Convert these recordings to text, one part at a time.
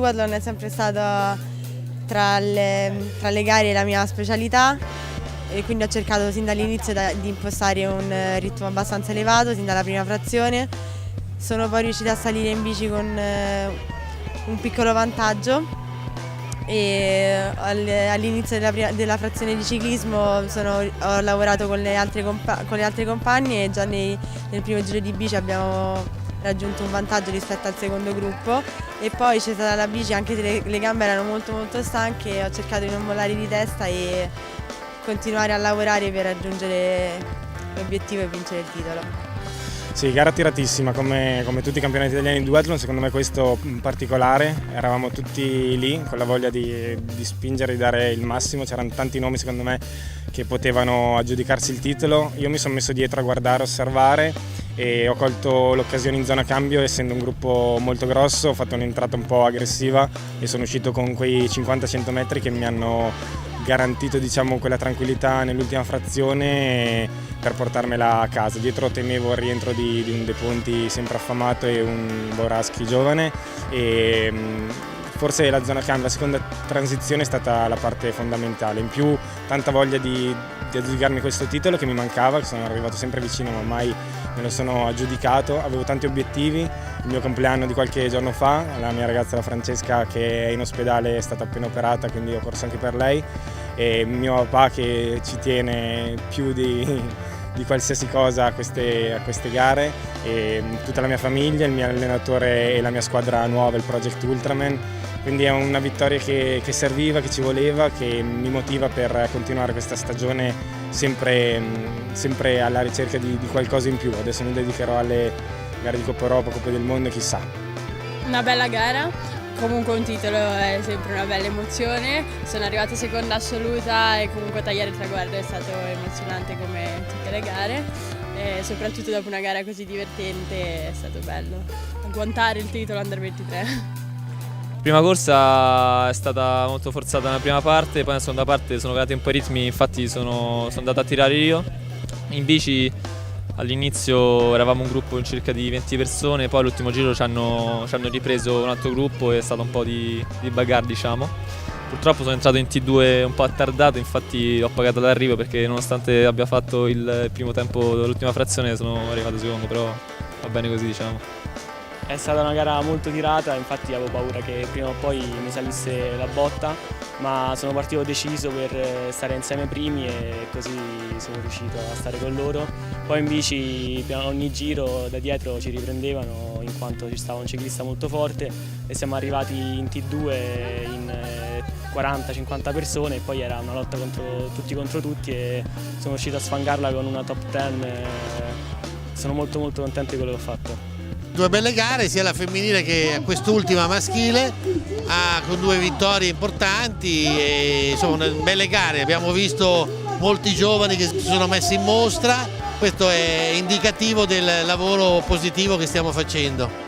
duathlon è sempre stata tra le gare la mia specialità e quindi ho cercato sin dall'inizio di impostare un ritmo abbastanza elevato, sin dalla prima frazione. Sono poi riuscita a salire in bici con un piccolo vantaggio e all'inizio della frazione di ciclismo ho lavorato con le altre compagne e già nel primo giro di bici abbiamo raggiunto un vantaggio rispetto al secondo gruppo e poi c'è stata la bici, anche se le gambe erano molto stanche, ho cercato di non mollare di testa e continuare a lavorare per raggiungere l'obiettivo e vincere il titolo. Sì, gara tiratissima come tutti i campionati italiani di duathlon, secondo me questo in particolare, eravamo tutti lì con la voglia di spingere, di dare il massimo, c'erano tanti nomi secondo me che potevano aggiudicarsi il titolo, io mi sono messo dietro a guardare, osservare e ho colto l'occasione in zona cambio, essendo un gruppo molto grosso, ho fatto un'entrata un po' aggressiva e sono uscito con quei 50-100 metri che mi hanno garantito, diciamo, quella tranquillità nell'ultima frazione per portarmela a casa. Dietro temevo il rientro di un De Ponti sempre affamato e un Boraschi giovane e forse la zona cambio, la seconda transizione è stata la parte fondamentale, in più tanta voglia di aggiudicarmi questo titolo che mi mancava, che sono arrivato sempre vicino ma mai me lo sono aggiudicato, avevo tanti obiettivi, il mio compleanno di qualche giorno fa, la mia ragazza, la Francesca, che è in ospedale, è stata appena operata, quindi ho corso anche per lei, e mio papà che ci tiene più di qualsiasi cosa a queste gare, e tutta la mia famiglia, il mio allenatore e la mia squadra nuova, il Project Ultraman, quindi è una vittoria che serviva, che ci voleva, che mi motiva per continuare questa stagione sempre alla ricerca di qualcosa in più. Adesso mi dedicherò alle gare di Coppa Europa, Coppa del Mondo, chissà. Una bella gara, comunque un titolo è sempre una bella emozione, sono arrivata seconda assoluta e comunque tagliare il traguardo è stato emozionante come tutte le gare e soprattutto dopo una gara così divertente è stato bello agguantare il titolo Under 23. La prima corsa è stata molto forzata nella prima parte, poi nella seconda parte sono creati un po' i ritmi, infatti sono andato a tirare io. In bici all'inizio eravamo un gruppo in circa di 20 persone, poi all'ultimo giro ci hanno ripreso un altro gruppo e è stato un po' di bagarre, diciamo. Purtroppo sono entrato in T2 un po' attardato, infatti ho pagato l'arrivo perché nonostante abbia fatto il primo tempo dell'ultima frazione sono arrivato secondo, però va bene così, diciamo. È stata una gara molto tirata, infatti avevo paura che prima o poi mi salisse la botta, ma sono partito deciso per stare insieme ai primi e così sono riuscito a stare con loro. Poi in bici ogni giro da dietro ci riprendevano in quanto ci stava un ciclista molto forte e siamo arrivati in T2 in 40-50 persone e poi era una lotta contro tutti e sono riuscito a sfangarla con una top 10. Sono molto contento di quello che ho fatto. Due belle gare, sia la femminile che quest'ultima maschile, con due vittorie importanti e insomma belle gare. Abbiamo visto molti giovani che si sono messi in mostra, questo è indicativo del lavoro positivo che stiamo facendo.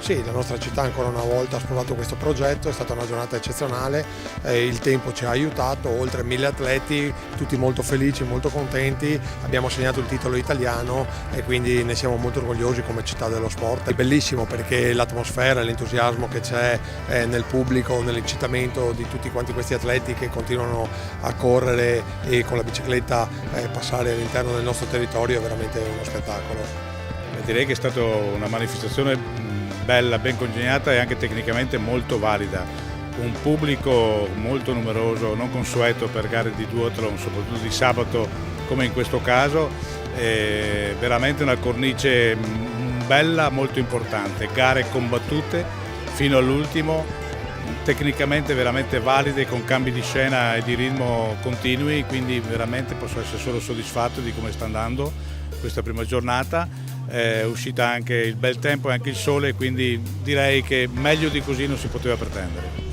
Sì, la nostra città ancora una volta ha sposato questo progetto, è stata una giornata eccezionale, il tempo ci ha aiutato, oltre 1000 atleti, tutti molto felici, molto contenti, abbiamo segnato il titolo italiano e quindi ne siamo molto orgogliosi come città dello sport. È bellissimo perché l'atmosfera e l'entusiasmo che c'è nel pubblico, nell'incitamento di tutti quanti questi atleti che continuano a correre e con la bicicletta passare all'interno del nostro territorio è veramente uno spettacolo. Direi che è stata una manifestazione bella, ben congegnata e anche tecnicamente molto valida. Un pubblico molto numeroso, non consueto per gare di duathlon, soprattutto di sabato come in questo caso, veramente una cornice bella, molto importante, gare combattute fino all'ultimo, tecnicamente veramente valide, con cambi di scena e di ritmo continui, quindi veramente posso essere solo soddisfatto di come sta andando questa prima giornata. È uscita anche il bel tempo e anche il sole, quindi direi che meglio di così non si poteva pretendere.